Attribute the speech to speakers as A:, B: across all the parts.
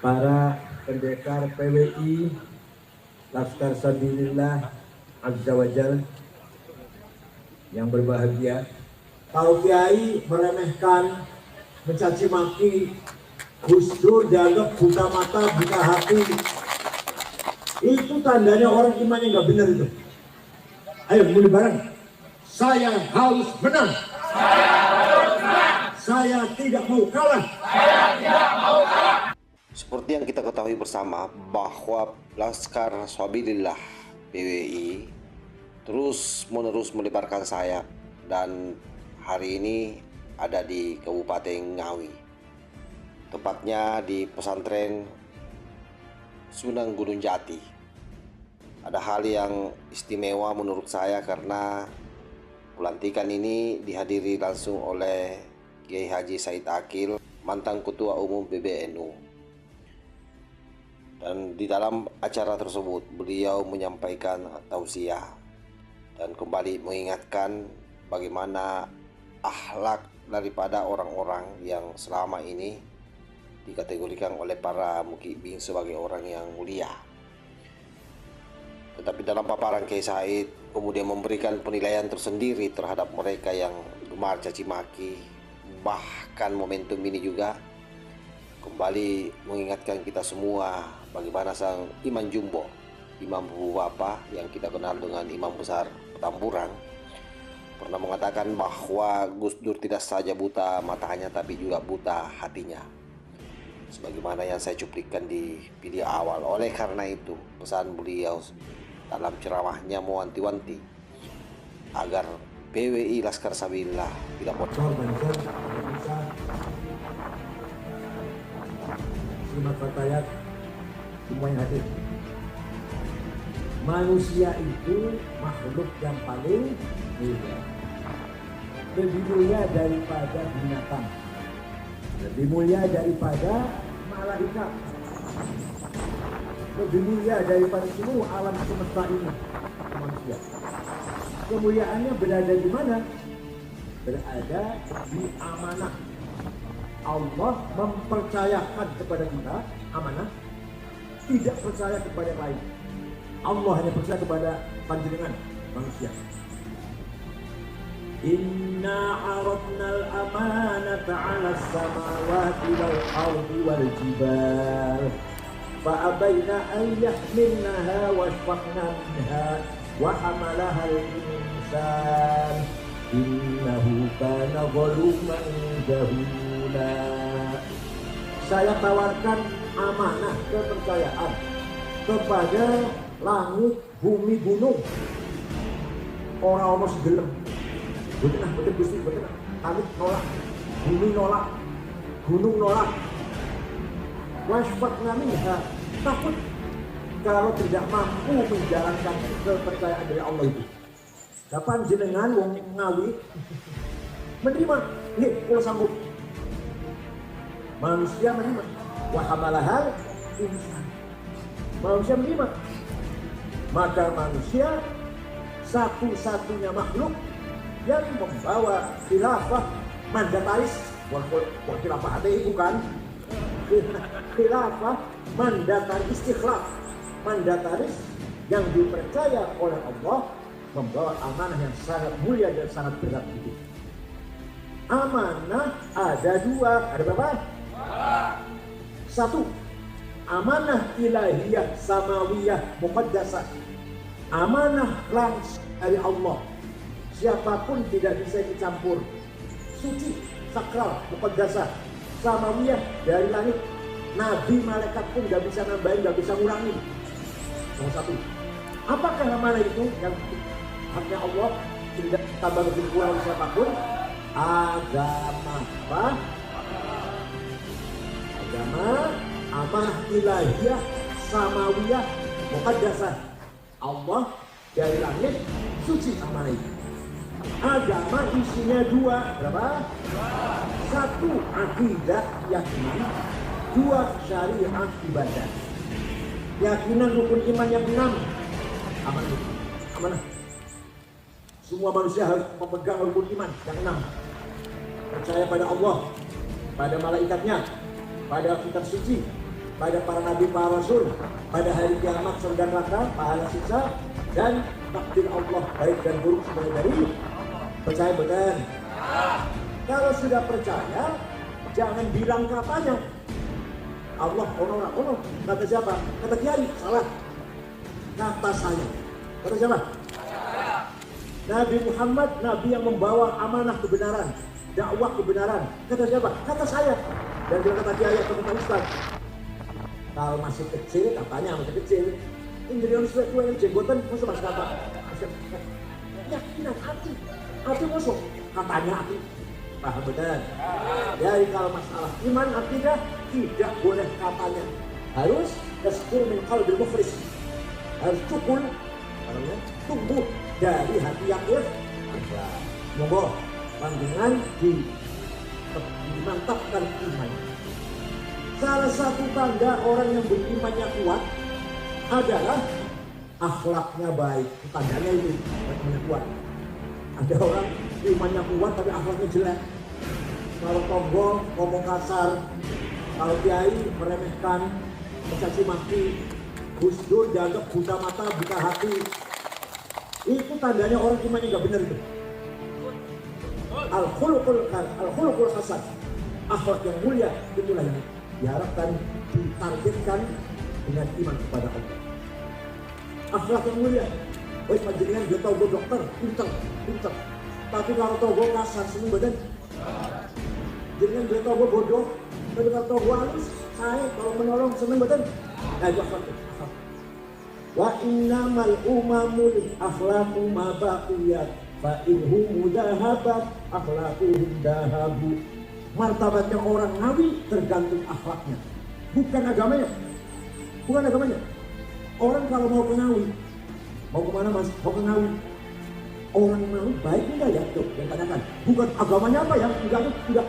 A: para pendekar PWI, Laskar Sabilillah Azza wa Jal yang berbahagia. Kalau Kiai meremehkan, mencaci maki, Gus Dur dianggap buta mata, buta hati, itu tandanya orang imannya nggak benar itu. Ayo mulai bareng. Saya harus menang. Saya tidak mau kalah.
B: Seperti yang kita ketahui bersama bahwa Laskar Sabilillah PWI terus-menerus melebarkan sayap dan hari ini ada di Kabupaten Ngawi, tepatnya di pesantren Sunan Gunung Jati. Ada hal yang istimewa menurut saya karena pelantikan ini dihadiri langsung oleh Kiai Haji Said Akil, mantan Ketua Umum PBNU. Dan di dalam acara tersebut beliau menyampaikan tausiah dan kembali mengingatkan bagaimana akhlak daripada orang-orang yang selama ini dikategorikan oleh para mukibin sebagai orang yang mulia. Tetapi dalam paparan Kiai Said kemudian memberikan penilaian tersendiri terhadap mereka yang gemar caci maki. Bahkan momentum ini juga kembali mengingatkan kita semua bagaimana sang Imam Jumbo, Imam Bapak yang kita kenal dengan Imam Besar Petamburan, pernah mengatakan bahwa Gus Dur tidak saja buta matanya tapi juga buta hatinya, sebagaimana yang saya cuplikan di video awal. Oleh karena itu pesan beliau dalam ceramahnya mewanti-wanti agar PWI Laskar Sabilillah tidak bocor.
A: Terima fatayat semua yang hadir. Manusia itu makhluk yang paling mulia, lebih mulia daripada binatang, lebih mulia daripada malaikat, lebih mulia daripada semua alam semesta ini. Manusia kemuliaannya berada di mana? Berada di amanah. Allah mempercayakan kepada kita amanah, tidak percaya kepada yang lain. Allah hanya percaya kepada panjenengan manusia. Inna aradnal amanata 'alas samawati wal ardi wal jibal fa abaina an yahmilnaha wa ashfaqna minha wa hamalaha al-insan innahu kana zaluman jahula. Saya tawarkan amanah kepercayaan kepada langit, bumi, gunung. Orang-orang segelem. Betul Gusti, betul. Langit nolak, bumi nolak, gunung nolak. Wasfaqna minha, takut kalau tidak mampu menjalankan kepercayaan dari Allah itu. Kapan jenengan wong Ngawi menerima? Nih, kalau sanggup. Manusia menerima. Wa hamalahal insan. Manusia menerima. Maka manusia satu-satunya makhluk yang membawa khilafah mandataris. Bukan khilafah hati bukan. Khilafah mandataris istikhlaf. Mandataris yang dipercaya oleh Allah membawa amanah yang sangat mulia dan sangat berat itu. Amanah ada dua. Ada berapa? Satu, amanah ilahiyah samawiyah muqaddasah. Amanah langsung dari Allah. Siapapun tidak bisa dicampur. Suci, sakral, muqaddasah. Samawiyah dari langit. Nabi, malaikat pun gak bisa nambahin, gak bisa ngurangin. Nomor satu. Apakah amanah itu yang haknya Allah tidak tambah lebih kurang siapapun? Agama apa? Agama, amanah ilahiyah, samawiyah, muqaddasah. Allah dari langit, suci amanah itu. Agama isinya dua, berapa? Satu, akidah, keyakinan. Dua, syariat, ibadah. Keyakinan rukun iman yang 6. Amanah. Amanah. Semua manusia harus memegang rukun iman yang 6. Percaya pada Allah, pada malaikatnya, pada kitab suci, pada para nabi, para rasul, pada hari kiamat, surga neraka, pahala siksa, dan takdir Allah baik dan buruk semuanya dari percaya betul. Kalau sudah percaya, jangan bilang katanya. Allah, ono, kata siapa? Kata kiai, salah. Kata saya. Kata siapa? Nabi Muhammad, Nabi yang membawa amanah kebenaran, dakwah kebenaran. Kata siapa? Kata saya. Dan juga kata kiai atau kata ustaz. Kalau masih kecil, katanya masih kecil. Ini jadi orang tua yang jenggotan, masuk mas kata. Yakinan hati masuk. Katanya hati. Paham benar? Jadi kalau masalah iman akidah tidak boleh katanya. Harus tasbir min qalbil muflis. Harus cukul, tumbuh dari hati yang ikhlas. Monggo panjenengan dimantapkan iman. Salah satu tanda orang yang berimannya kuat adalah akhlaknya baik. Tandanya itu imannya kuat. Ada orang imannya kuat tapi akhlaknya jelek. Kalau tonggo ngomong kasar, kalau kiai meremehkan, mencaci maki, Gus Dur dianggap buta mata, buta hati. Itu tandanya orang imannya nggak benar itu. Al-khuluqul hasan, akhlak yang mulia, itulah yang diharapkan, ditargetkan dengan iman kepada Allah. Akhlak yang mulia. Baik panjenengan dia tahu gue dokter, pintar. Tapi kalau tahu gue kasar, seneng badan. Jangan dia tahu gue bodoh, tapi kalau tahu gue halus, saya kalau menolong seneng badan. Nah itu akhlak. Wa innamal umamul akhlaqu ma baqiyat fa inhum dahabat akhlaquhum dahabu. Martabatnya orang Nabi tergantung akhlaknya, bukan agamanya. Orang kalau mau ke Ngawi, mau kemana mas? Mau ke Ngawi. Orang Ngawi baik enggak ya? Tuh, yang tanyakan. Bukan agamanya apa ya? Enggak.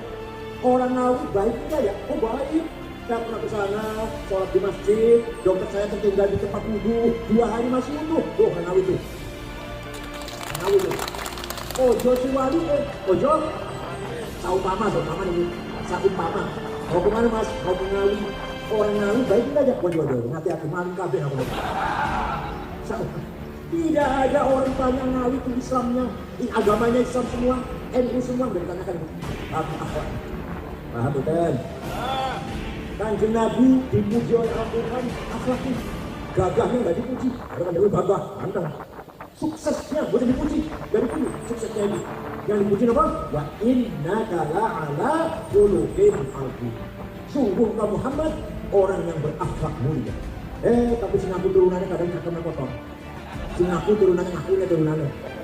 A: Orang Ngawi baik enggak ya? Oh baik. Saya pernah ke sana, sholat di masjid, dompet saya tertinggal di tempat wudhu, 2 hari masih wudhu. Oh, Ngawi tuh. Ojo si wali, ojo. Saumpama ini. Saumpama. Mau kemana mas? Mau ke Ngawi. Orang Ngawi baik enggak ya? Waduh, hati-hati maling kabeh aku. Tidak ada orang tanya Ngawi itu Islamnya, agamanya Islam semua, NU semua bertanyakan. Paham betul? Kanjeng Nabi dipuji oleh Al-Quran, akhlaknya, gagahnya nggak dipuji, karena dia gagah, ganteng. Suksesnya boleh dipuji, dari ini suksesnya ini. Yang dipuji apa? Wa innaka la'ala khuluqin azim. Sungguh kau Muhammad orang yang berakhlak mulia. Tapi sinaku turunannya kadang cakemnya kotor. Sinaku turunannya ngakunya turunannya.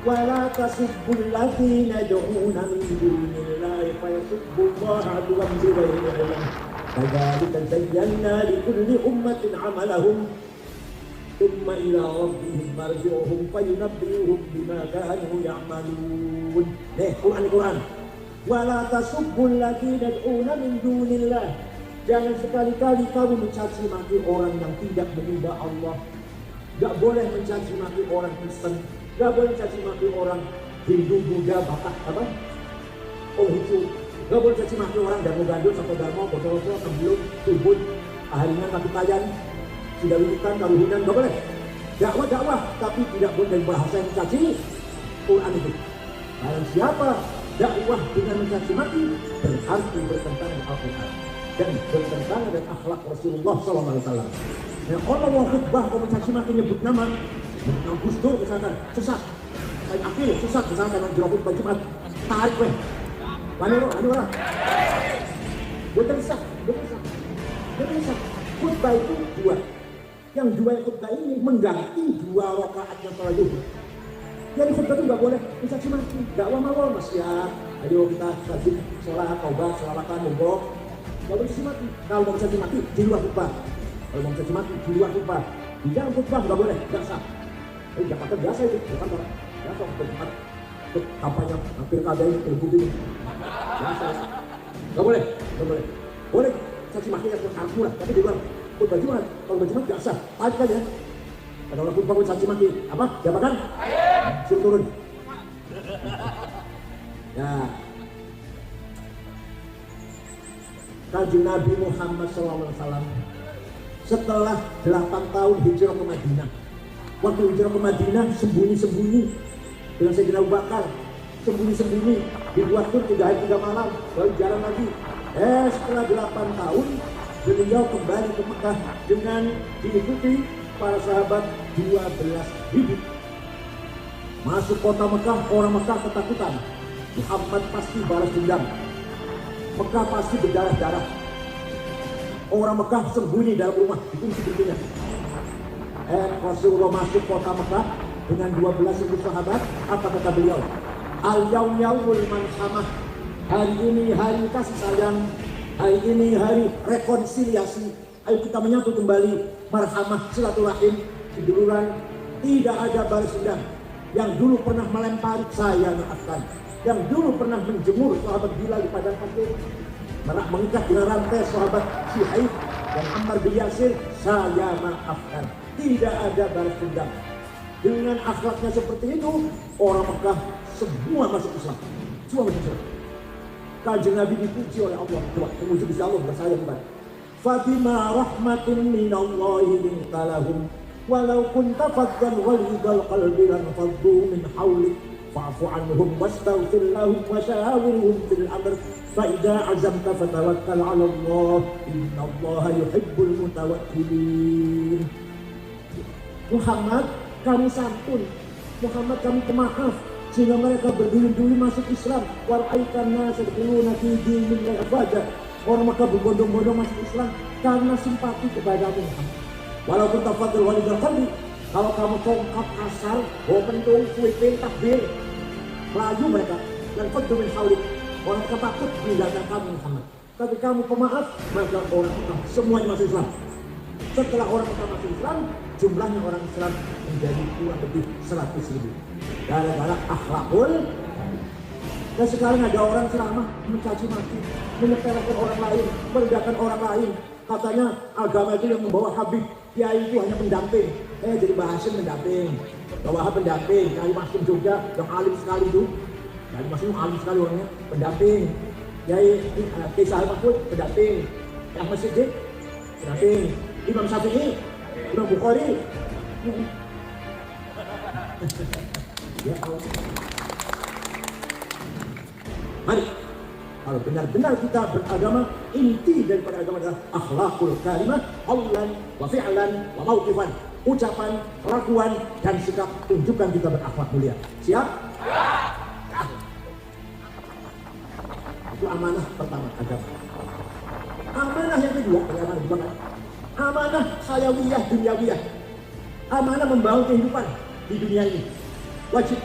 A: Wala tasubbul ladzina yad'una min dunillahi fayasubbullaha adwan bighairi ilm. Kadzalika zayyana likulli ummatin 'amalahum thumma ila rabbihim marji'uhum fayunabbi'uhum bima kanu ya'malun. Quran. Wala tasubbul ladzina yad'una min dunillah. Jangan sekali-kali kamu mencaci maki orang yang tidak menyembah Allah. Gak boleh mencaci maki orang Kristen. Gak boleh caci maki orang Hindu, Buddha, Batak, Konghucu. Gak boleh caci maki orang Dharma-Gandul, Sato-Dharma, Botol-Botol, Kembelum, Tubun, Aharingan, Kapitayan, Sidawitan, Karuhinan. Gak boleh. Dakwah, tapi tidak boleh dari bahasa yang mencaci Quran itu. Barang siapa dakwah dengan mencaci maki berarti bertentangan dengan Al-Quran dan bertentangan dengan akhlak Rasulullah SAW. Nah, orang mau khutbah mau mencaci maki nyebut nama Gus Dur misalkan, sesat. Saya akhir sesat misalkan orang jerobot baju Jumat. Tarik weh. Mana orang? Betul sah. Khutbah itu 2. Yang 2 khutbah ini mengganti 2 rakaat yang salat zuhur. Jadi khutbah itu nggak boleh mencaci maki. Dakwah mawar mas ya. Ayo kita sajid sholat, taubat, sholawatan, monggo. Nggak boleh mencaci maki. Kalau mau mencaci maki di luar khutbah. Di dalam khutbah nggak boleh, nggak sah. Jakarta biasa itu, Jakarta biasa tempat kampanye hampir kada ini terbukti biasa. Nggak boleh. Boleh caci maki yang murah, tapi di luar khutbah Jumat. Kalau Jumat nggak sah. Tarik aja. Kalau orang khutbah caci maki, apa? Jabatan? Suruh turun. Ya. Kanjeng Nabi Muhammad SAW setelah 8 tahun hijrah ke Madinah. Waktu hijrah ke Madinah sembunyi-sembunyi dengan Sayyidina Abu Bakar, sembunyi-sembunyi dibuat pun 3 hari 3 malam, lalu jalan lagi. Setelah 8 tahun beliau kembali ke Mekah dengan diikuti para sahabat 12.000. Masuk kota Mekah, orang Mekah ketakutan. Muhammad pasti balas dendam. Mekah pasti berdarah-darah. Orang Mekah sembunyi dalam rumah, dikunci pintunya. Rasulullah masuk kota Mekah dengan 12.000 sahabat. Apa kata beliau? Al-yaum yaumul manhamah. Hari ini hari kasih sayang. Hari ini hari rekonsiliasi. Ayo kita menyatu kembali. Marhamah, silaturahim, seduluran. Tidak ada balas dendam. Yang dulu pernah melempari, saya maafkan. Yang dulu pernah menjemur sahabat Bilal di padang pasir, mengikat dengan rantai sahabat Syuaib dan Ammar bin Yasir, saya maafkan. Tidak ada balas dendam. Dengan akhlaknya seperti itu, orang Mekah semua masuk Islam. Semua masuk Islam. Kanjeng Nabi dipuji oleh Allah. Coba memuji bisa Allah bersayang kembali. Fabima rahmatin minallahi linta lahum walau kunta faddan ghalidhal qalbi lan faddu min hawlik fa'fu anhum wastaghfir lahum wa shawirhum fil amr fa idza azamta fatawakkal 'ala Allah innallaha yuhibbul mutawakkilin. Muhammad, kamu santun. Muhammad, kamu pemaaf sehingga mereka berduli-duli masuk Islam. Waraikan nas yadkhuluna fi dinillahi afwaja. Orang Mekah berbondong-bondong masuk Islam karena simpati kepadamu Muhammad. Walaupun tafadhal walidal qalbi, kalau kamu congkak kasar, bawa pentung, kuipin, takbir, melayu mereka dan faddu min hawlik. Orang Mekah takut meninggalkan kamu Muhammad. Tapi kamu pemaaf, maka orang Mekah semuanya masuk Islam. Setelah orang Mekah masuk Islam, jumlahnya orang Islam menjadi kurang lebih 100.000. Gara-gara akhlakul. Dan sekarang ada orang ceramah mencaci maki, menyepelekan orang lain, merendahkan orang lain. Katanya agama itu yang membawa Habib, kiai itu hanya pendamping. Jadi bahasin pendamping, bawa pendamping. Kiai Masum Jogja yang alim sekali itu, Kiai Masum alim sekali orangnya, pendamping. Kiai Sahal Mahfud pendamping, Ahmad Siddiq pendamping, Imam Syafi'i, Imam Bukhari. Ya Allah. Mari, kalau benar-benar kita beragama, inti daripada agama adalah akhlakul karimah, qawlan wa fi'lan wa mauqifan. Ucapan, kelakuan, dan sikap tunjukkan kita berakhlak mulia. Siap? Ya. Itu amanah pertama agama. Amanah yang kedua, amanah hayawiyah dunyawiyah. Amanah membangun kehidupan di dunia ini. Wajib.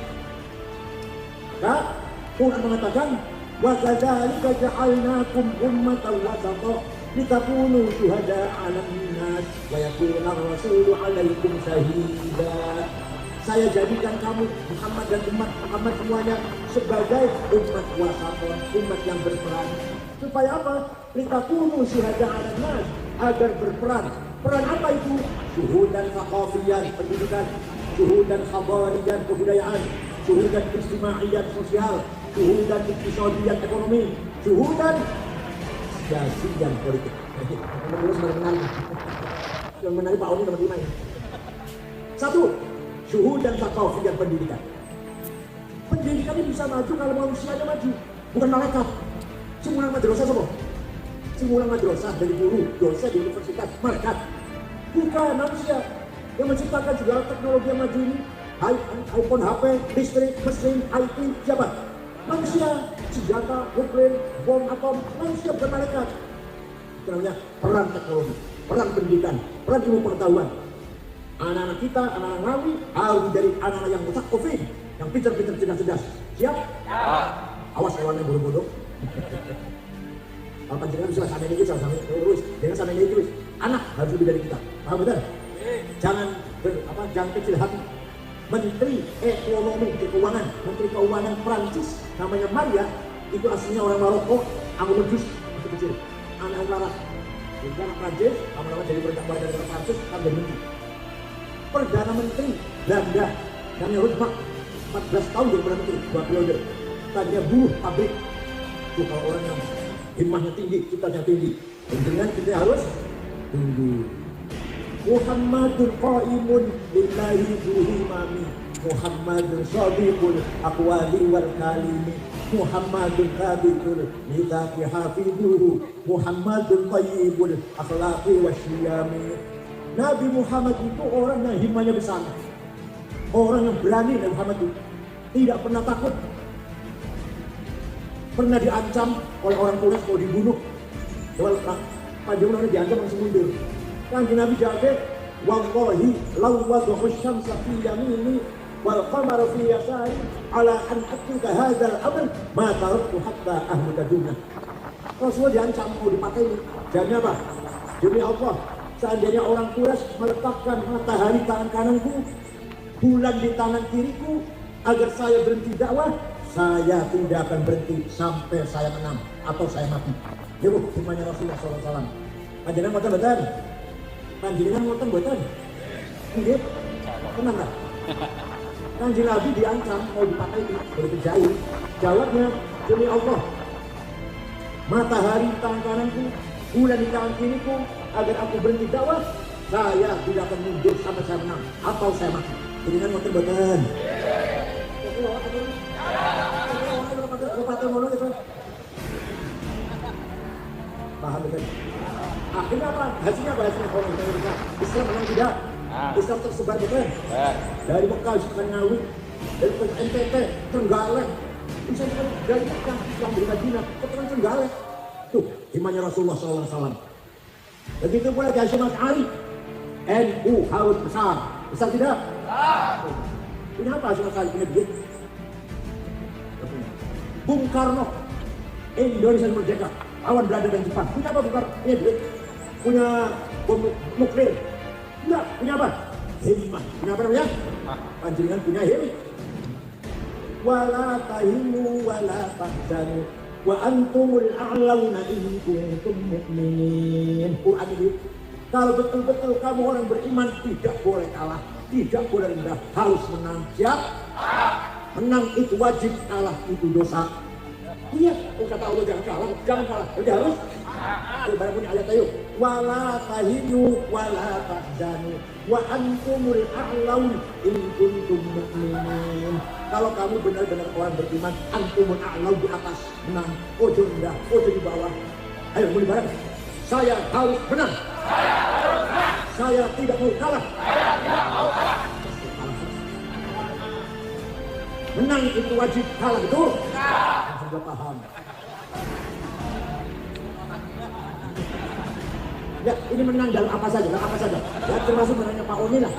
A: Maka Quran mengatakan wa kadzalika ja'alnakum ummatan wasata litakunu syuhada'a 'alan nas wa yakuna ar-rasulu 'alaikum shahida. Saya jadikan kamu Muhammad dan umat Muhammad semuanya sebagai umat wasata, umat yang berperan. Supaya apa? Litakunu syuhada'a 'alan nas, agar berperan. Peran apa itu? Syuhudan thaqafiyan, pendidikan, syuhudan khabariyan, kebudayaan, syuhudan ijtimaiyat sosial, syuhudan iktisadiyan ekonomi, syuhudan siasiyan politik. Yang menarik Pak Oni nomor 5 ini. 1. Syuhudan thaqafiyan, pendidikan. Pendidikan ini bisa maju kalau manusianya maju, bukan malaikat. Simulan madrasah semua. Simulan madrasah dari guru, dosen di universitas, malaikat. Bukan manusia yang menciptakan segala teknologi yang maju ini. iPhone, HP, listrik, mesin, IT, siapa? Manusia, senjata, nuklir, bom atom, manusia bukan malaikat. Itu namanya peran teknologi, peran pendidikan, peran ilmu pengetahuan. Anak-anak kita, anak-anak Ngawi harus dari anak-anak yang mutakofin, yang pintar-pintar, cerdas-cerdas. Siap? Ya. Awas hewan yang bodoh-bodoh. Kalau panjangan bisa sama ini, sama terus, dengan sama ini terus. Anak harus lebih dari kita. Paham betul? Jangan kecil hati. Menteri Ekonomi Keuangan, Menteri Keuangan Prancis, namanya Maria, itu aslinya orang Maroko, anggota Jus, masih kecil, anak Arab. Jadi anak Prancis, lama-lama jadi warga negara Prancis, kan jadi menteri. Perdana Menteri Belanda, namanya Rutbach, 14 tahun jadi Perdana Menteri, 2 periode. Tadinya buruh pabrik. Itu kalau orang yang himmahnya tinggi, citanya tinggi. Dan dengan kita harus tinggi. Muhammadun qaimun lillahi zuhimami, Muhammadun sadiqul aqwali wal kalimi, Muhammadun thabitun mithaqi hafidhuhu, Muhammadun tayyibul akhlaqi wasyiyami. Nabi Muhammad itu orang yang himmahnya besar, orang yang berani. Nabi Muhammad itu tidak pernah takut. Pernah diancam oleh orang Quraisy kalau dibunuh, kalau Pak Jokowi diancam langsung mundur. Kan Nabi jawab, wallahi law wada'u syamsa fi yamini wal qamara fi yasari ala an atuka hadzal amr ma taraktu hatta ahluka dunya. Rasulullah diancam mau dipakai ini. Jawabnya apa? Demi Allah, seandainya orang Quraisy meletakkan matahari tangan kananku, bulan di tangan kiriku, agar saya berhenti dakwah, saya tidak akan berhenti sampai saya menang atau saya mati. Ya bu, firmannya Rasulullah SAW. Panjenengan ngoten mboten? Panjenengan ngoten mboten? Nggih. Tenang enggak? Kanjeng Nabi diancam mau dipakai berkejauh. Jawabnya, demi Allah, matahari di tangan kananku, bulan di tangan kiriku, agar aku berhenti dakwah, saya tidak akan mundur sampai saya menang atau saya mati. Panjenengan ngoten mboten? Paham betul? Akhirnya apa? Hasilnya apa? Hasilnya kalau kita Islam menang tidak? Islam tersebar betul? Dari Mekah, Ngawi, dari NTT, Trenggalek, dari Mekah, Islam dari Madinah, ke Trenggalek. Tuh, imannya Rasulullah SAW. Begitu pula di Hashim Asy'ari, NU harus besar. Besar tidak? Punya apa Hashim Asy'ari? Punya duit. Bung Karno, Indonesia merdeka, lawan Belanda dan Jepang. Punya apa Bung Karno? Punya duit. Punya bom nuklir. Enggak, punya apa? Himmah. Punya apa namanya? Panjenengan punya himmah. Wala tahinu wala tahzanu wa antumul a'launa in kuntum mu'minin. Quran ini. Kalau betul-betul kamu orang beriman, tidak boleh kalah, tidak boleh rendah, harus menang. Siap? Menang itu wajib, kalah itu dosa. Iya, kata Allah jangan kalah, jangan kalah. Jadi harus. Barang punya ayat ayo. Wala tahinu wala tahzanu wa antumul a'laun in kuntum mu'minin. Kalau kamu benar-benar orang beriman, antumul a'laun di atas, menang. Ojo rendah, ojo di bawah. Ayo mulai bareng. Saya harus menang. Saya tidak mau kalah. Menang itu wajib, kalah itu sudah paham. Ya, ini menang dalam apa saja, dalam apa saja. Ya, termasuk menangnya Pak Oni lah.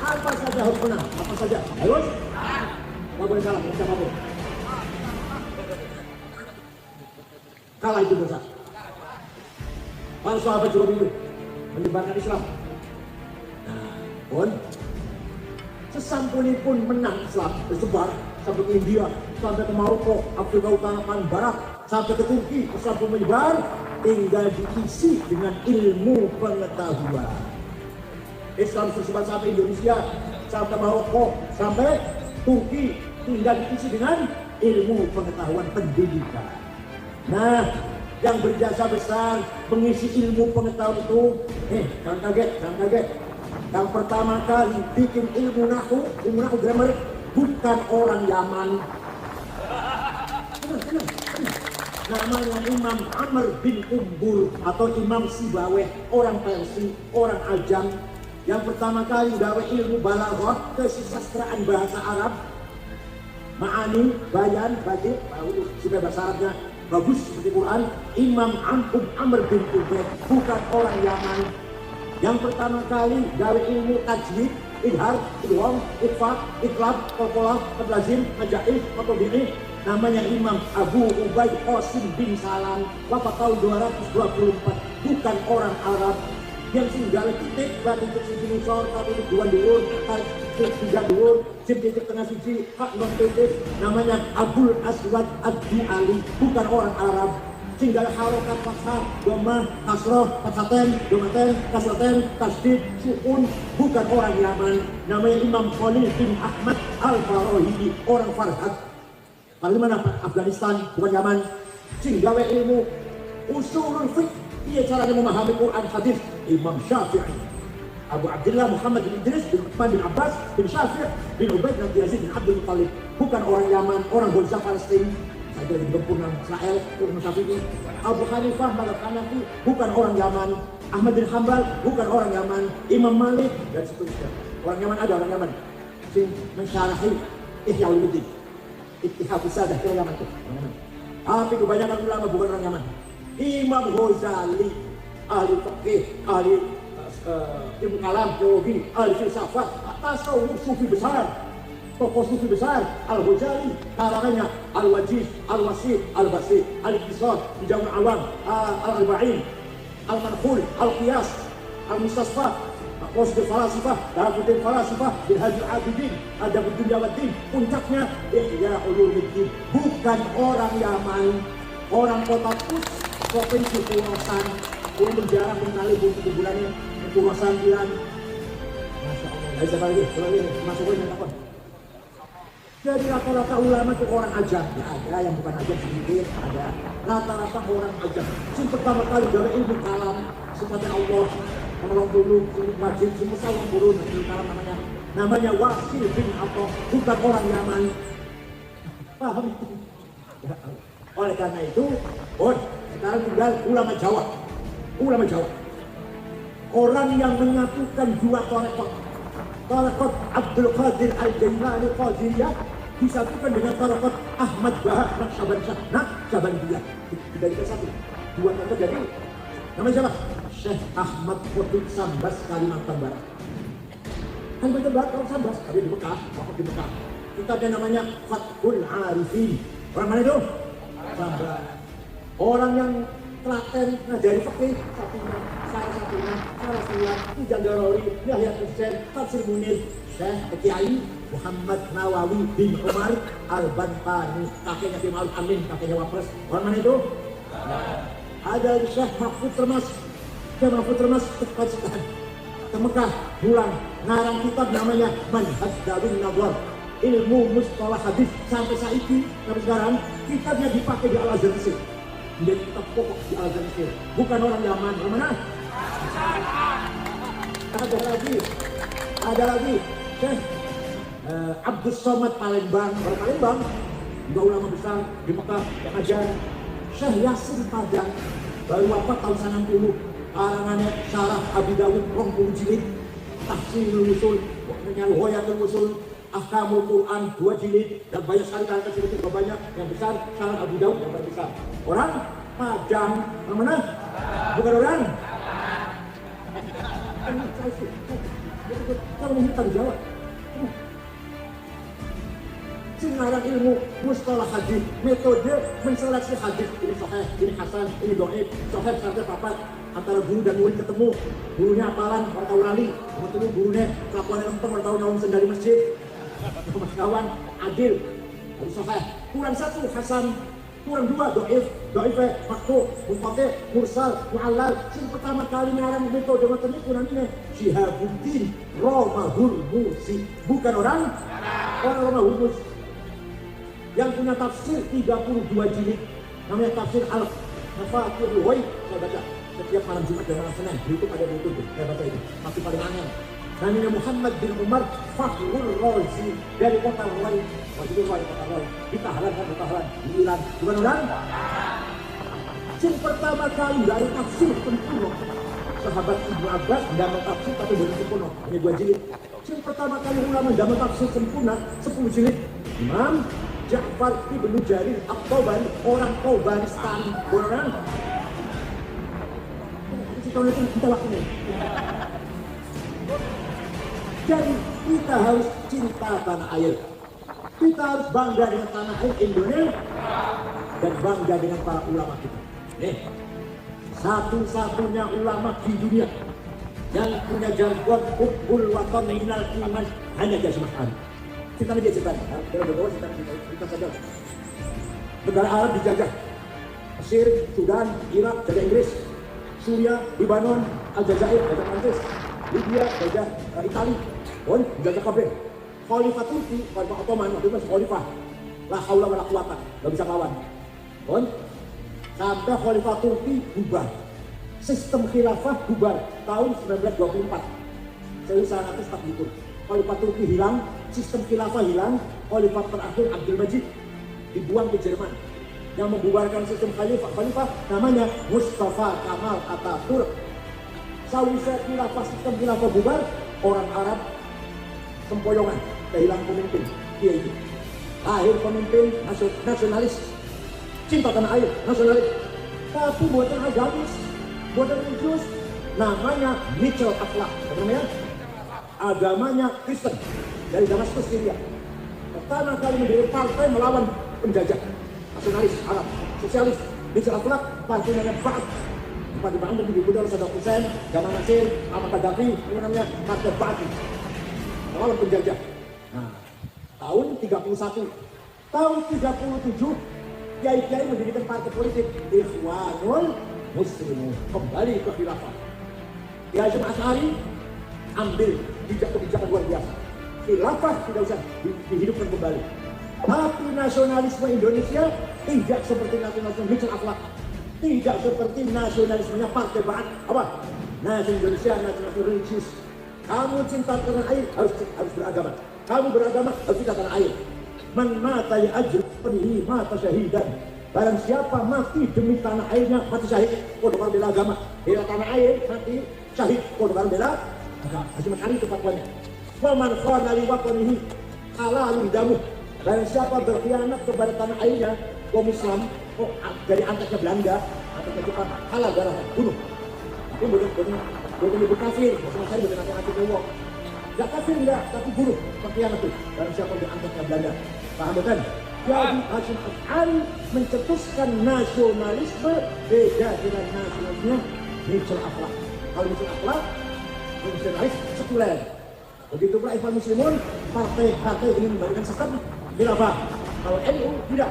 A: Apa saja harus menang, apa saja. Harus. Nggak boleh kalah, nggak siapapun. Kalah itu dosa. Para sahabat juga begitu, menyebarkan Islam. Nah, pun sesampunipun menang Islam tersebar sampai ke India, sampai ke Maroko, Afrika Utara, paling barat, sampai ke Turki, Islam pun menyebar, tinggal diisi dengan ilmu pengetahuan. Islam tersebar sampai Indonesia, sampai Maroko, sampai Turki, tinggal diisi dengan ilmu pengetahuan pendidikan. Nah, yang berjasa besar mengisi ilmu pengetahuan itu, jangan kaget, jangan kaget. Yang pertama kali bikin ilmu nahu grammar, bukan orang Yaman. Namanya Imam Amr bin Umbur atau Imam Sibaweh, orang Persia, orang Ajam. Yang pertama kali gawe ilmu balaghah, kesusastraan bahasa Arab, ma'ani, bayan, badik, sudah bahasa Arabnya bagus seperti Quran. Imam Amr bin Umbur, bukan orang Yaman. Yang pertama kali gawe ilmu tajwid, idhar, idgham, ikhfa, iqlab, qalqalah, tablazim, majaih, matobini, namanya Imam Abu Ubaid Qasim bin Salam, wafat tahun 224, bukan orang Arab. Yang singgah titik, batu titik sini sor, tapi titik dua durun, titik tiga durun, titik tengah sisi, hak non titik, namanya Abul Aswad Ad-Du'ali, bukan orang Arab. Tinggal harokat fathah, domah, kasroh, fathaten, domaten, kasraten, tasdid, sukun, bukan orang Yaman. Namanya Imam Khalil bin Ahmad Al-Farahidi, orang Farhad. Paling mana Afghanistan, bukan Yaman. sing gawe ilmu usulul fiqh, piye caranya memahami Quran hadis, Imam Syafi'i, Abu Abdullah Muhammad bin Idris bin Uthman bin Abbas bin Syafi'i bin Ubaid bin Yazid bin Abdul Muttalib. Bukan orang Yaman, orang Gaza Palestina. Saya dari Gempur Israel, Imam Syafi'i. Abu Hanifah mazhab Hanafi, bukan orang Yaman. Ahmad bin Hanbal, bukan orang Yaman. Imam Malik dan seterusnya. Orang Yaman ada orang Yaman. Sing mensyarahi Ihya Ulumuddin. Ittihad Sadah itu orang Yaman itu. Tapi kebanyakan ulama bukan orang Yaman. Imam Ghazali, ahli fikih, ahli ilmu kalam, teologi, ahli filsafat, tasawuf sufi besar, tokoh sufi besar, Al-Ghazali, karangannya Al-Wajiz, Al-Wasit, Al-Basir, Al-Iqtisad, Bijam Awam, Al-Arba'in, Al-Manqul, Al-Qiyas, Al-Mustasfa, Qasid Falasifah, Dafuddin Falasifah, bin Haji Abidin, Adabud Dunya Waddin, puncaknya Ihya Ulumuddin. Bukan orang Yaman, orang kota Kudus, provinsi Khurasan, yang berjarak mengenali bukti kuburannya, Khurasan Iran. Masya Allah. Ayo siapa lagi? Masukin yang apa? Jadi rata-rata ulama itu orang ajam. Ya ada yang bukan ajam sedikit, ada. Rata-rata orang ajam. Yang pertama kali dari ilmu kalam, sifatnya Allah, menolong dulu, sulit wajib, semua salah turun, ilmu kalam namanya Wasil bin Atha, bukan orang Yaman. Paham itu? Ya, oleh karena itu, sekarang tinggal ulama Jawa. Ulama Jawa. Orang yang menyatukan dua tarekat. Tarekat Abdul Qadir Al-Jailani Qadiriyah disatukan dengan tarekat Ahmad Bahar Naqsyabandiyah. Tidak bisa satu. Dua tarekat jadi. Namanya siapa? Syekh Ahmad Khotib Sambas Kalimantan Barat. Kalimantan Barat orang Sambas, ada di Mekah, wakaf di Mekah. Kita ada namanya Fathul Arifin. Orang mana itu? Sambas. Orang yang telaten ngajari fikih, satunya, salah Ijaz Darori, Yahya Hussein, Tafsir Munir, Syekh Kiai Muhammad Nawawi bin Umar Al-Bantani, kakeknya Ki Ma'ruf Amin, kakeknya Wapres. Orang mana itu? Ada Syekh Mahfud Termas. Syekh Mahfud Termas tepat sekali ke Mekah, pulang ngarang kitab namanya Manhaj Darun Nadhar, ilmu mustalah hadis. Sampai sekarang kitabnya dipakai di Al-Azhar Mesir. Menjadi kitab pokok di Al-Azhar Mesir. Bukan orang Yaman. Orang mana? Ada lagi Syekh Abdus Somad Palembang. Orang Palembang juga ulama besar di Mekah yang ajar. Syekh Yasin Padang baru wafat tahun 60. Karangannya Syarah Abi Dawud 20 jilid, Tahsinul Usul, Ghayatul Usul, Ahkamul Quran 2 jilid, dan banyak sekali karangan sedikit banyak. Yang besar Syarah Abi Dawud yang terbesar. Orang Padang. Orang mana? Bukan orang. Kalau menghitam Jawa. Singarang ilmu mustalah hadis, metode menseleksi hadis. Ini sahih, ini hasan, ini dhaif. Sahih sampai papat antara guru dan murid ketemu. Gurunya hafalan, orang tahu lali. Ketemu gurunya kelakuannya lempeng, orang tahu nyawang sendiri masjid. Mas kawan, adil. Lalu sahih. Kurang satu hasan, kurang dua dhaif, maqtu', munqati', mursal, mu'allal. Yang pertama kali ngarang metode macam ini namanya Syihabuddin Romahurmuzi. Bukan orang Romahurmuzi. Yang punya tafsir 32 jilid namanya tafsir Al-Mafatihul Ghaib. Saya baca setiap malam Jumat dan malam Senin. Di YouTube ada di YouTube. Saya baca ini. Masih paling aneh. Namanya Muhammad bin Umar Fakhrul Razi dari kota Rai. Waktu itu kota Rai. Di Tahran kan, di Tahran, di Iran. Bukan orang? Yang pertama kali dari tafsir sempurna. Sahabat Ibnu Abbas dalam tafsir tapi belum sempurna. Ini 2 jilid. Yang pertama kali ulama dalam tafsir sempurna 10 jilid. Imam Ja'far ibnu Jarir At-Tabari, orang Tabaristan. Orang kita lakukan. Jadi kita harus cinta tanah air. Kita harus bangga dengan tanah air Indonesia dan bangga dengan para ulama kita. Satu-satunya ulama di dunia yang punya jargon hubbul watan minal iman hanya Jazmah Ali. Kita dia cerita, kita sadar. Negara Arab dijajah, Mesir, Sudan, Irak, jajah Inggris, Suria, Libanon, Aljazair, jajah Prancis, Libya, jajah Itali, jajah kabeh. Khalifah Turki, Khalifah Ottoman, waktu itu masih Khalifah. La haula wa la quwata, gak bisa kawan. sampai Khalifah Turki bubar. Sistem khilafah bubar tahun 1924. Saya sangat tak gitu. Khalifah Turki hilang, sistem khilafah hilang, Khalifah terakhir Abdul Majid dibuang ke Jerman. Yang membubarkan sistem khalifah namanya Mustafa Kamal Atatürk. Sawisai sistem khilafah bubar, orang Arab sempoyongan, kehilangan pemimpin. Dia ini lahir pemimpin nasionalis, cinta tanah air, nasionalis, tapi buatan agamis, buatan religius, namanya Mitchell Akhlaq, namanya agamanya Kristen dari Damaskus, Syria. Pertama kali mendirikan partai melawan penjajah, nasionalis Arab, sosialis. Mitchell Akhlaq, partainya Ba'ath, partai Ba'ath yang diikuti oleh Saddam Hussein, Gamal Nasir, Ahmad Gaddafi, ini namanya partai Ba'ath, melawan penjajah. Nah, tahun 31, tahun 37, kiai-kiai mendirikan partai politik Ikhwanul Muslimun, kembali ke khilafah. Kiai Hasyim Asy'ari ambil kebijakan luar biasa. Khilafah tidak usah dihidupkan kembali. Tapi nasionalisme Indonesia tidak seperti nasionalisme Mitchell Akhlaq, tidak seperti nasionalismenya Partai Ba'ath. Apa? Nasional Indonesia, nasionalisme religius. Kamu cinta tanah air harus beragama. Kamu beragama harus cinta tanah air. Man mata ya ajr penihi mata syahidan. Barang siapa mati demi tanah airnya mati syahid. Kodokar bela agama, bela tanah air mati syahid. Kodokar bela agama. Hasyim Asy'ari itu fatwanya. Waman khana li watanihi halalun damu. Barang siapa berkhianat kepada tanah airnya, kaum Islam, dari anteknya Belanda, anteknya Jepang, halal darahnya, bunuh. Tapi boleh nyebut kafir, Hasyim Asy'ari boleh ngaku-ngaku kewok. Gak kafir enggak, tapi bunuh, berkhianat tuh. Barang siapa dari anteknya Belanda, paham bukan? Jadi Hasyim Asy'ari mencetuskan nasionalisme beda dengan nasionalisme Mitchell Akhlaq. Kalau Mitchell Akhlaq, nasionalis sekuler. Begitu pula Ikhwan Muslimun, partai ingin memberikan sistem khilafah. Kalau NU tidak,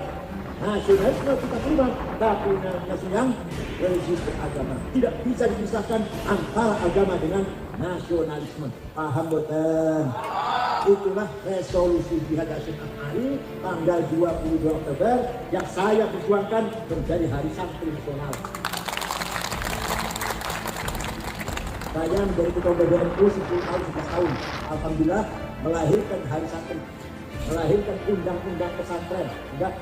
A: nasionalisme kita terima, tapi nasionalisme yang religius beragama. Tidak bisa dipisahkan antara agama dengan nasionalisme. Paham betul? Itulah resolusi Jihad Hasyim Asy'ari tanggal 22 Oktober yang saya perjuangkan menjadi Hari Santri Nasional. Saya menjadi ketua BBNU 10 tahun, 11 tahun. Alhamdulillah melahirkan Hari Santri, melahirkan undang-undang pesantren, enggak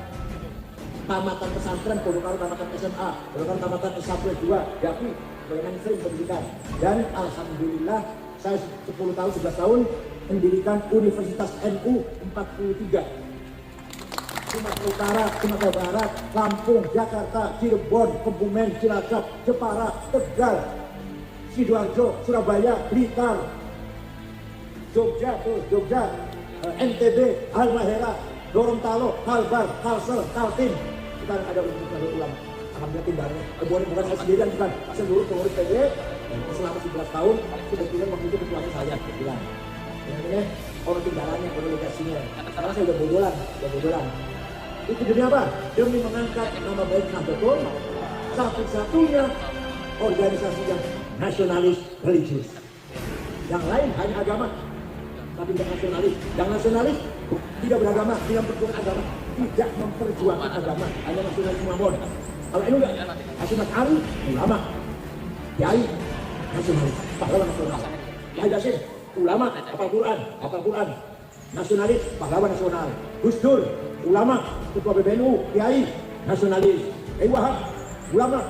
A: tamatan pesantren, Kodokar tamatan SMA, Kodokar tamatan S1 2, diakui sebagai mainstream pendidikan. Dan alhamdulillah saya 10 tahun, 11 tahun mendirikan Universitas NU 43. Sumatera Utara, Sumatera Barat, Lampung, Jakarta, Cirebon, Kebumen, Cilacap, Jepara, Tegal, Sidoarjo, Surabaya, Blitar, Jogja, NTB, Halmahera, Gorontalo, Kalbar, Kalsel, Kaltim. Sekarang ada Universitas Ulama. Alhamdulillah timbangannya. Bukan saya sendirian, bukan seluruh pengurus PB. Selama 11 tahun, kebetulan waktu itu ketuanya saya bilang. Namanya orang timbangannya, orang legasinya. Karena saya udah bodolan. Itu demi apa? Demi mengangkat nama baik Nahdlatul, satu-satunya organisasi yang nasionalis religius. Yang lain hanya agama, tapi tidak nasionalis. Yang nasionalis tidak beragama, tidak memperjuangkan agama, tidak memperjuangkan agama, hanya nasionalis Muhammad. Kalau ini enggak, Hasyim Asy'ari ulama, kiai nasionalis, pahlawan nasional. Kiai Hasyim ulama, hafal Quran, nasionalis, pahlawan nasional. Gus Dur ulama, ketua PBNU, kiai nasionalis. Wahab ulama,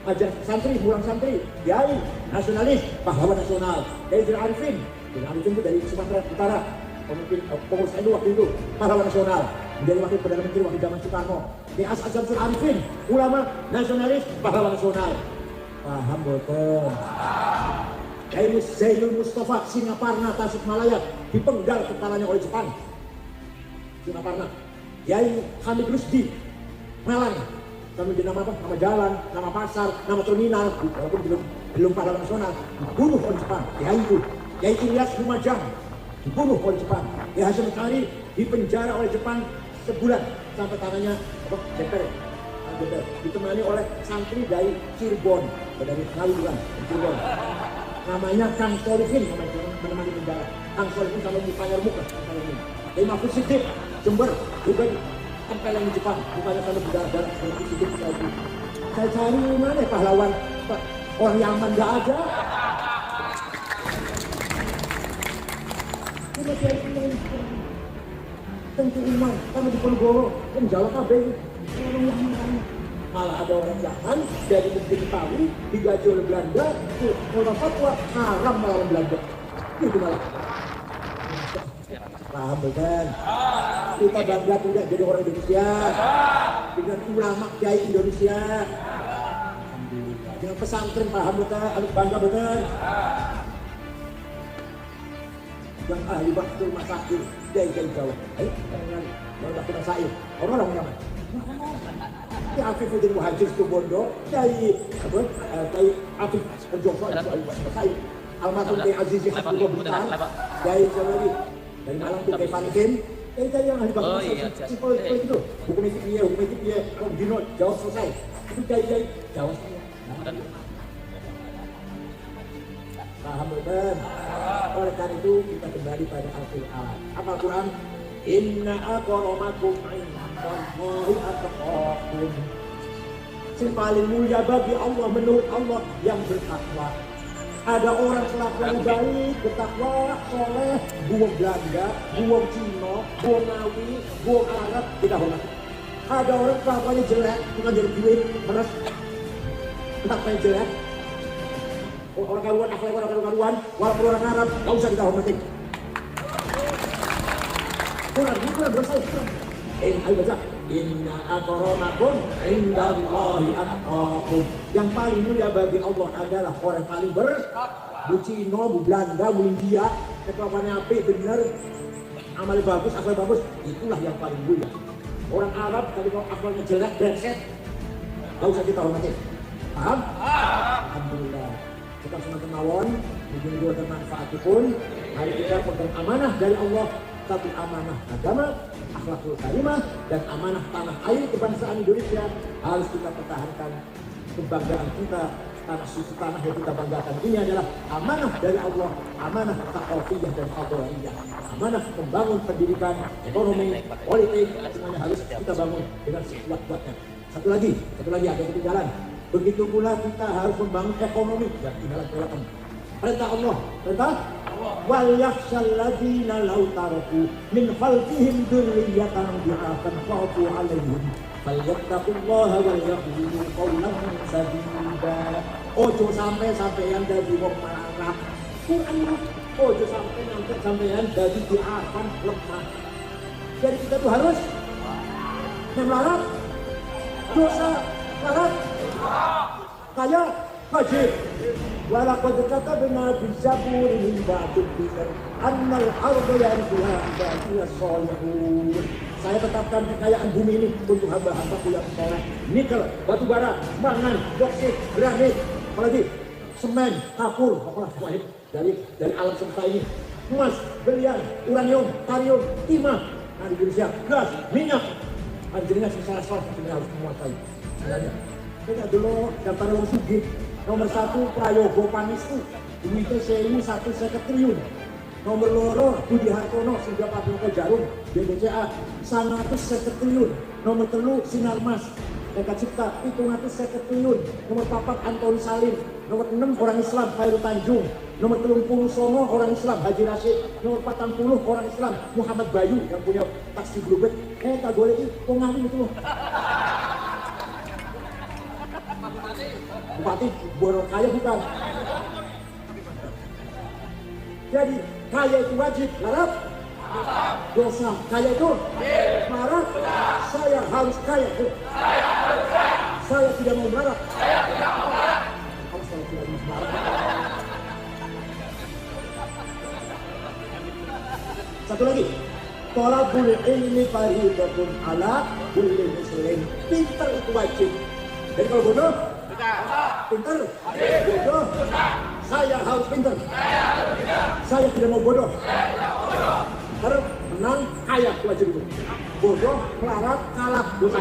A: ajar santri, mulang santri, kiai nasionalis, pahlawan nasional. Zainul Arifin itu dari Sumatera Utara, pengurus NU waktu itu, pahlawan nasional, menjadi wakil perdana menteri waktu zaman Soekarno. Kiai Zainul Arifin, ulama, nasionalis, pahlawan nasional. Paham betul? Kiai Zainul Mustafa, Singaparna, Tasikmalaya, dipenggal kepalanya oleh Jepang. Singaparna. Kiai Hamid Rusdi, Malang. Kami di nama apa? Nama jalan, nama pasar, nama terminal, walaupun belum pahlawan nasional, dibunuh oleh Jepang. Kiai itu, Kiai Ilyas Lumajang, dibunuh oleh Jepang. Kiai Hasyim Asy'ari dipenjara oleh Jepang sebulan sampai tangannya jeper. Ditemani oleh santri dari Cirebon, dari Kaliurang, Cirebon. Namanya Kang Solihin, menemani penjara. Kang Solihin sama mukanya muka. Kiai Mahfud Siddiq, Jember, juga tempel yang di Jepang, bukannya kalau berdarah-darah seperti itu. Saya cari mana pahlawan orang Yaman, nggak ada. Cuma dia tentu iman, karena di Ponorogo kan Jawa kabeh orang Yaman. Malah ada orang Yaman dari negeri Betawi digaji oleh Belanda, orang fatwa haram melawan Belanda. Itu malah. Paham bukan? Kita bangga tidak jadi orang Indonesia dengan ulama kiai Indonesia. Dengan pesantren, paham betul, harus bangga betul. Yang ahli waktu masakin dari Jawa. Ayo, orang waktu masakin, orang Yaman. Ya Afif Udin Muhajir Subondo dari Afif Perjoko itu ahli waktu masakin. Almarhum Kiai Azizi Abdullah Bukan dari Jawa dari Malang tuh Kiai Panikin. Dari yang ahli waktu masakin. Itu hukum itu dia, Om Dino jawab selesai. Itu kiai jawab. Paham betul? Oleh karena itu kita kembali pada Al-Quran. Apa Al-Quran? Inna akramakum indallahi atqakum. Yang paling mulia bagi Allah menurut Allah yang bertakwa. Ada orang kelakuan baik, bertakwa, soleh, buang Belanda, buang Cina, buang Ngawi, buang Arab, kita hormati. Ada orang kelakuannya jelek, bukan jadi duit, beres. Kelakuannya jelek. Orang karuan, akhlak orang karuan, walaupun orang Arab, gak usah kita hormati. Kurang bersama. Ayo baca. Inna akramakum indallahi atqakum. Yang paling mulia bagi Allah adalah orang paling Bu Cina, Bu Belanda, Bu India, kelakuannya apik, bener, amalnya bagus, akhlak bagus, itulah yang paling mulia. Orang Arab, tapi kalau akhlaknya jelek, brengsek, gak usah kita hormati. Paham? Alhamdulillah. Kita semakin mawon, ujung-ujung bermanfaat pun. Mari kita pegang amanah dari Allah, satu amanah agama, akhlakul karimah, dan amanah tanah air kebangsaan Indonesia harus kita pertahankan. Kebanggaan kita, tanah suci tanah yang kita banggakan ini adalah amanah dari Allah, amanah ta'awiyah dan fadliyah, amanah membangun pendidikan, ekonomi, politik, semuanya harus kita bangun dengan sekuat-kuatnya. Satu lagi ada ketinggalan. Begitu pula kita harus membangun ekonomi yang tinggalan kelihatan. Perintah Allah, perintah wal yakhshal ladzina law taraku min khalfihim dzurriyyatan dha'afan khafu 'alaihim falyattaqullaha wal yaqulu qawlan sadida. Ojo sampeyan dadi wong marah. Quran ojo sampeyan dadi dha'afan lemah. Jadi kita tuh harus melarang dosa, larang kaya wajib. Walaqad katabna fi zaburi min ba'di dzikr annal arda yarithuna ibadiyas shalihun. Saya tetapkan kekayaan bumi ini untuk hamba-hambaku yang soleh. Nikel, batu bara, mangan, boksit, granit, apalagi semen, kapur, apalah dari alam semesta ini. Emas, berlian, uranium, kalium, timah, nah di Indonesia, gas, minyak. Anjingnya secara salah satunya harus menguasai. Kita dulu daftar orang sugih. Nomor 1 Prayogo Pangestu, duitnya 1.150 triliun. Nomor 2 Budi Hartono, Singgah Padoko Jarum, BBCA 150 triliun. Nomor 3 Sinarmas, Eka Cipta 750 triliun. Nomor 4 Antoni Salim. Nomor 6 orang Islam Khairul Tanjung. Nomor 30 Songo orang Islam Haji Rashid. Nomor 40 orang Islam Muhammad Bayu yang punya taksi Bluebird. Tak boleh itu, pengaruh itu. Bupati borong kaya bukan. Jadi kaya itu wajib, larang dosa. Kaya itu larang. Saya harus kaya. Saya tidak mau marah. Kalau saya tidak mau marah. Satu lagi, thalabul ilmi fardhatun ala kulli muslim. Pintar itu wajib. Dan kalau bodoh, pintar, bodoh, saya harus pintar. Saya tidak mau bodoh. Karena menang, kaya wajib itu. Bodoh, melarat, kalah, dosa.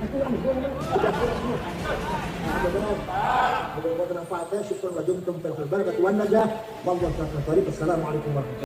A: Assalamualaikum warahmatullahi wabarakatuh.